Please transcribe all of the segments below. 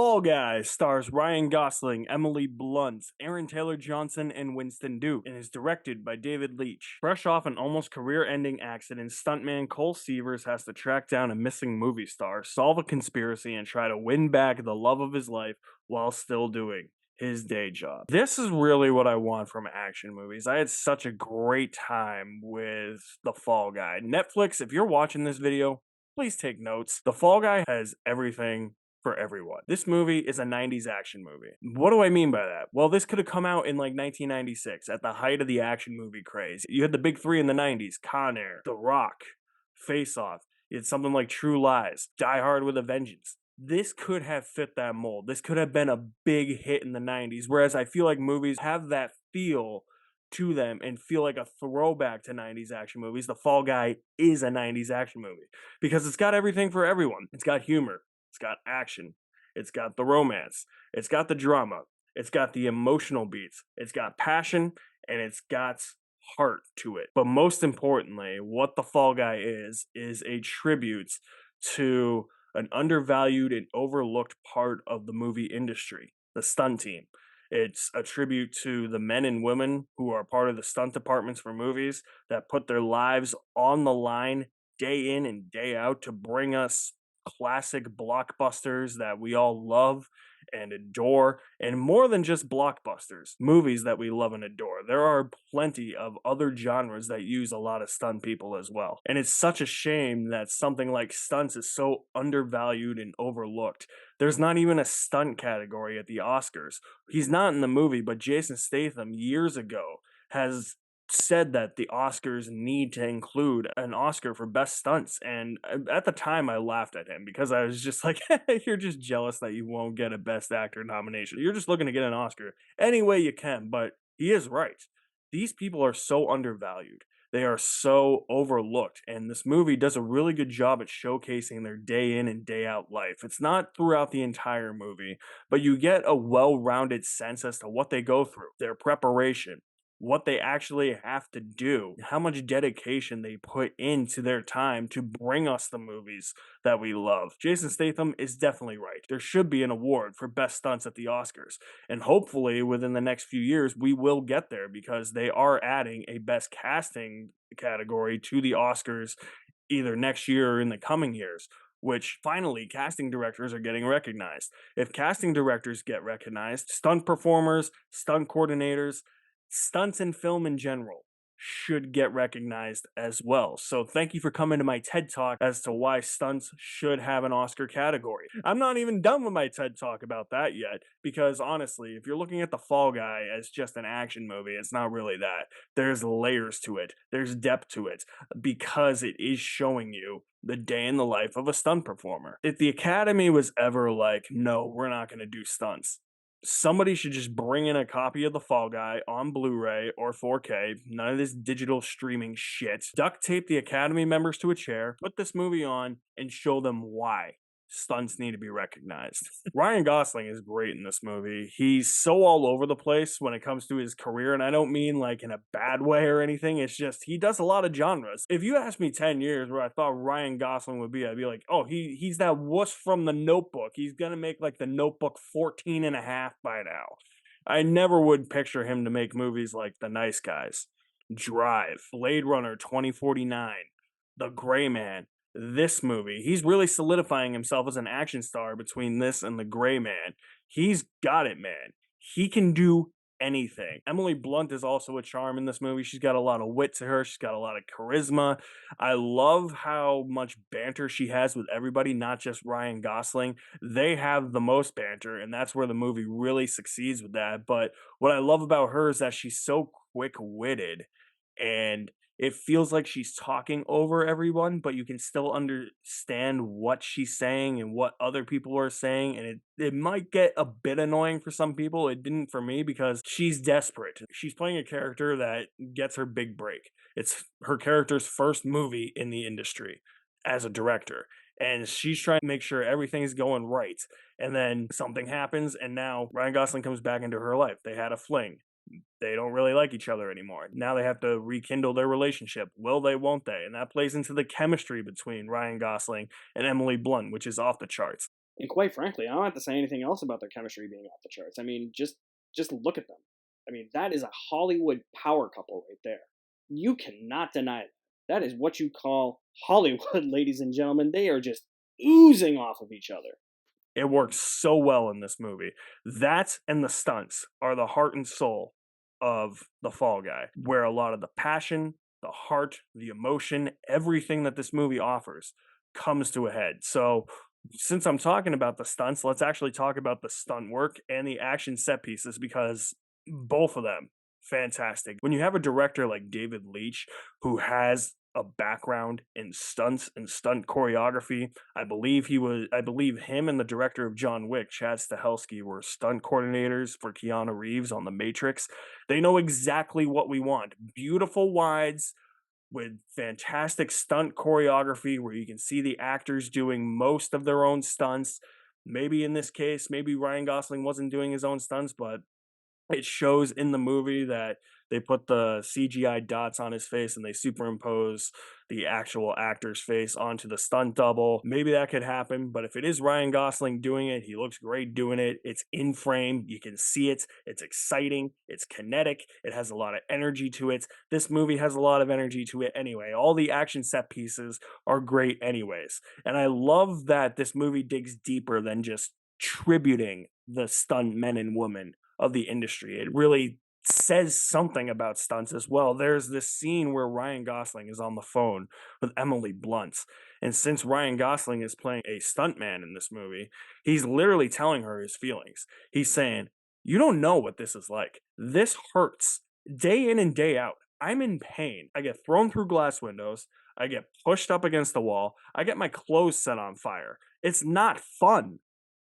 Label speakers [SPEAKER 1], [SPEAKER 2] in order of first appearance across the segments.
[SPEAKER 1] Fall Guy stars Ryan Gosling, Emily Blunt, Aaron Taylor-Johnson, and Winston Duke, and is directed by David Leitch. Fresh off an almost career-ending accident, stuntman Cole Seavers has to track down a missing movie star, solve a conspiracy, and try to win back the love of his life while still doing his day job. This is really what I want from action movies. I had such a great time with The Fall Guy. Netflix, if you're watching this video, please take notes. The Fall Guy has everything for everyone. This movie is a 90s action movie. What do I mean by that? Well, this could have come out in like 1996 at the height of the action movie craze. You had the big three in the 90s, Con Air, The Rock, Face Off. You had something like True Lies, Die Hard with a Vengeance. This could have fit that mold. This could have been a big hit in the 90s, whereas I feel like movies have that feel to them and feel like a throwback to 90s action movies. The Fall Guy is a 90s action movie because it's got everything for everyone. It's got humor. It's got action. It's got the romance. It's got the drama. It's got the emotional beats. It's got passion, and it's got heart to it. But most importantly, what The Fall Guy is a tribute to an undervalued and overlooked part of the movie industry, the stunt team. It's a tribute to the men and women who are part of the stunt departments for movies that put their lives on the line day in and day out to bring us classic blockbusters that we all love and adore, and more than just blockbusters, movies that we love and adore. There are plenty of other genres that use a lot of stunt people as well. And it's such a shame that something like stunts is so undervalued and overlooked. There's not even a stunt category at the Oscars. He's not in the movie, but Jason Statham years ago has said that the Oscars need to include an Oscar for best stunts. And at the time, I laughed at him because I was just like, you're just jealous that you won't get a best actor nomination. You're just looking to get an Oscar any way you can. But he is right. These people are so undervalued. They are so overlooked. And this movie does a really good job at showcasing their day in and day out life. It's not throughout the entire movie, but you get a well-rounded sense as to what they go through, their preparation, what they actually have to do, how much dedication they put into their time to bring us the movies that we love. Jason Statham is definitely right. There should be an award for best stunts at the Oscars. And hopefully within the next few years, we will get there because they are adding a best casting category to the Oscars either next year or in the coming years, which finally casting directors are getting recognized. If casting directors get recognized, stunt performers, stunt coordinators, stunts in film in general should get recognized as well. So thank you for coming to my TED Talk as to why stunts should have an Oscar category. I'm not even done with my TED Talk about that yet, because honestly, if you're looking at The Fall Guy as just an action movie, it's not really that. There's layers to it. There's depth to it, because it is showing you the day in the life of a stunt performer. If the Academy was ever like, no, we're not going to do stunts, somebody should just bring in a copy of The Fall Guy on Blu-ray or 4K, none of this digital streaming shit. Duct tape the Academy members to a chair, put this movie on, and show them why stunts need to be recognized. Ryan Gosling is great in this movie. He's so all over the place when it comes to his career, and I don't mean like in a bad way or anything. It's just he does a lot of genres. If you asked me 10 years where I thought Ryan Gosling would be, I'd be like, oh, he's that wuss from The Notebook. He's gonna make like The Notebook 14 and a half by now. I never would picture him to make movies like The Nice Guys, Drive, Blade Runner 2049, The Gray Man. This movie, he's really solidifying himself as an action star between this and The Gray Man. He's got it, man. He can do anything. Emily Blunt is also a charm in this movie. She's got a lot of wit to her. She's got a lot of charisma. I love how much banter she has with everybody, not just Ryan Gosling. They have the most banter, and that's where the movie really succeeds with that. But what I love about her is that she's so quick-witted, and it feels like she's talking over everyone, but you can still understand what she's saying and what other people are saying. And it might get a bit annoying for some people. It didn't for me because she's desperate. She's playing a character that gets her big break. It's her character's first movie in the industry as a director. And she's trying to make sure everything's going right. And then something happens, and now Ryan Gosling comes back into her life. They had a fling. They don't really like each other anymore. Now they have to rekindle their relationship. Will they, won't they? And that plays into the chemistry between Ryan Gosling and Emily Blunt, which is off the charts.
[SPEAKER 2] And quite frankly, I don't have to say anything else about their chemistry being off the charts. I mean, just look at them. I mean, that is a Hollywood power couple right there. You cannot deny that. That is what you call Hollywood, ladies and gentlemen. They are just oozing off of each other.
[SPEAKER 1] It works so well in this movie. That and the stunts are the heart and soul of The Fall Guy, where a lot of the passion, the heart, the emotion, everything that this movie offers comes to a head. So, since I'm talking about the stunts, let's actually talk about the stunt work and the action set pieces because both of them fantastic. When you have a director like David Leitch who has a background in stunts and stunt choreography, I believe him and the director of John Wick, Chad Stahelski, were stunt coordinators for Keanu Reeves on The Matrix. They know exactly what we want. Beautiful wides with fantastic stunt choreography where you can see the actors doing most of their own stunts. Maybe in this case, maybe Ryan Gosling wasn't doing his own stunts, but it shows in the movie that they put the CGI dots on his face and they superimpose the actual actor's face onto the stunt double. Maybe that could happen, but if it is Ryan Gosling doing it, he looks great doing it. It's in frame, you can see it. It's exciting, it's kinetic, it has a lot of energy to it. This movie has a lot of energy to it anyway. All the action set pieces are great anyways. And I love that this movie digs deeper than just tributing the stunt men and women of the industry. It really says something about stunts as well. There's this scene where Ryan Gosling is on the phone with Emily Blunt. And since Ryan Gosling is playing a stuntman in this movie, he's literally telling her his feelings. He's saying, "You don't know what this is like. This hurts day in and day out. I'm in pain. I get thrown through glass windows. I get pushed up against the wall. I get my clothes set on fire. It's not fun."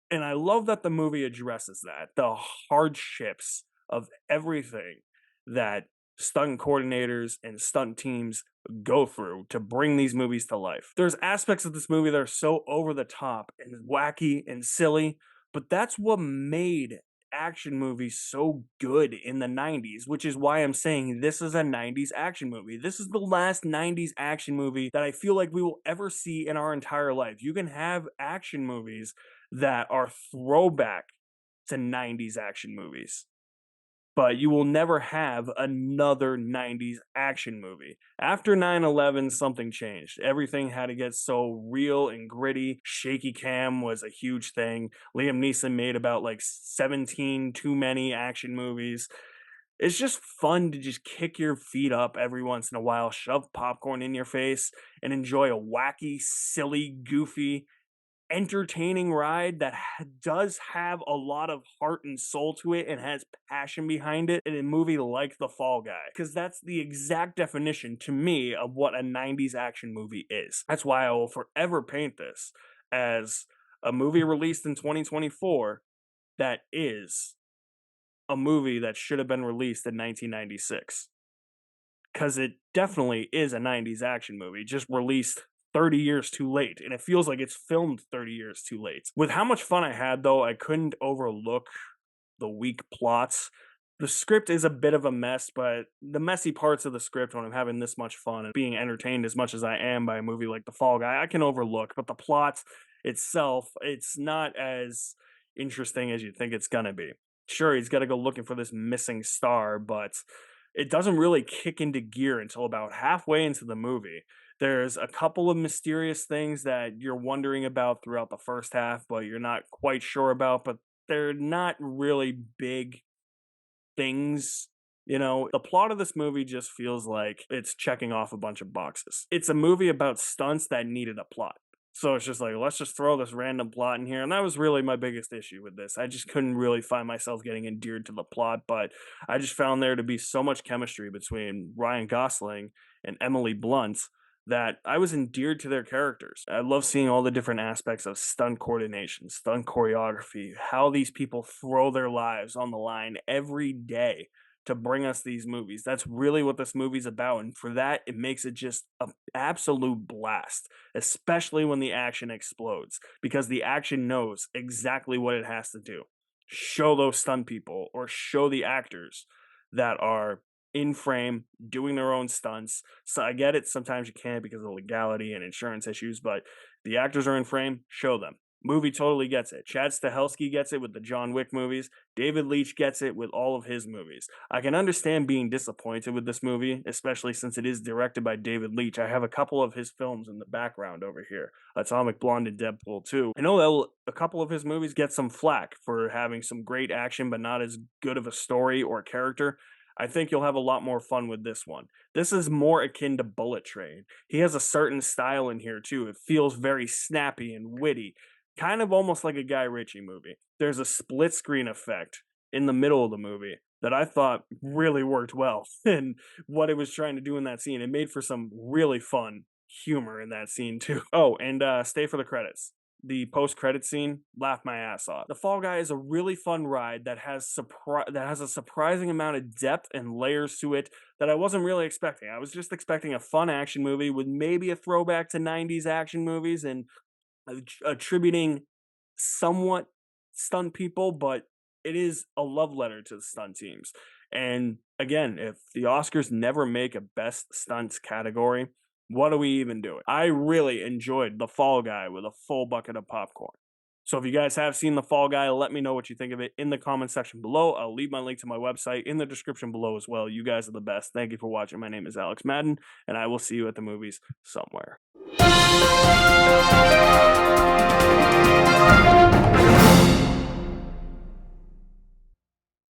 [SPEAKER 1] And I love that the movie addresses that, the hardships of everything that stunt coordinators and stunt teams go through to bring these movies to life. There's aspects of this movie that are so over the top and wacky and silly, but that's what made action movies so good in the 90s, which is why I'm saying this is a 90s action movie. This is the last 90s action movie that I feel like we will ever see in our entire life. You can have action movies that are throwback to 90s action movies, but you will never have another 90s action movie. After 9/11, something changed. Everything had to get so real and gritty. Shaky cam was a huge thing. Liam Neeson made about like 17 too many action movies. It's just fun to just kick your feet up every once in a while, shove popcorn in your face, and enjoy a wacky, silly, goofy, entertaining ride that does have a lot of heart and soul to it and has passion behind it in a movie like The Fall Guy. Because that's the exact definition to me of what a 90s action movie is. That's why I will forever paint this as a movie released in 2024 that is a movie that should have been released in 1996. Because it definitely is a 90s action movie, just released 30 years too late. And it feels like it's filmed 30 years too late. With how much fun I had, though, I couldn't overlook the weak plots. The script is a bit of a mess, but the messy parts of the script, when I'm having this much fun and being entertained as much as I am by a movie like The Fall Guy, I can overlook. But the plot itself, it's not as interesting as you think it's gonna be. Sure, he's got to go looking for this missing star, but it doesn't really kick into gear until about halfway into the movie. There's a couple of mysterious things that you're wondering about throughout the first half, but you're not quite sure about, but they're not really big things. The plot of this movie just feels like it's checking off a bunch of boxes. It's a movie about stunts that needed a plot. So it's just like, let's just throw this random plot in here. And that was really my biggest issue with this. I just couldn't really find myself getting endeared to the plot, but I just found there to be so much chemistry between Ryan Gosling and Emily Blunt that I was endeared to their characters. I love seeing all the different aspects of stunt coordination, stunt choreography, how these people throw their lives on the line every day to bring us these movies. That's really what this movie's about. And for that, it makes it just an absolute blast, especially when the action explodes, because the action knows exactly what it has to do. Show those stunt people or show the actors that are in frame doing their own stunts. So I get it. Sometimes you can't because of legality and insurance issues, but the actors are in frame, show them. Movie totally gets it. Chad Stahelski gets it with the John Wick movies. David Leitch gets it with all of his movies. I can understand being disappointed with this movie, especially since it is directed by David Leitch. I have a couple of his films in the background over here, Atomic Blonde and Deadpool 2. I know that a couple of his movies get some flack for having some great action, but not as good of a story or character. I think you'll have a lot more fun with this one. This is more akin to Bullet Train. He has a certain style in here too. It feels very snappy and witty, kind of almost like a Guy Ritchie movie. There's a split screen effect in the middle of the movie that I thought really worked well in what it was trying to do in that scene. It made for some really fun humor in that scene too. Oh, and stay for the credits. The post-credit scene, laughed my ass off. The Fall Guy is a really fun ride that has a surprising amount of depth and layers to it that I wasn't really expecting. I was just expecting a fun action movie with maybe a throwback to 90s action movies and attributing somewhat stunt people, but it is a love letter to the stunt teams. And again, if the Oscars never make a best stunts category, what are we even doing? I really enjoyed The Fall Guy with a full bucket of popcorn. So if you guys have seen The Fall Guy, let me know what you think of it in the comment section below. I'll leave my link to my website in the description below as well. You guys are the best. Thank you for watching. My name is Alex Madden, and I will see you at the movies somewhere.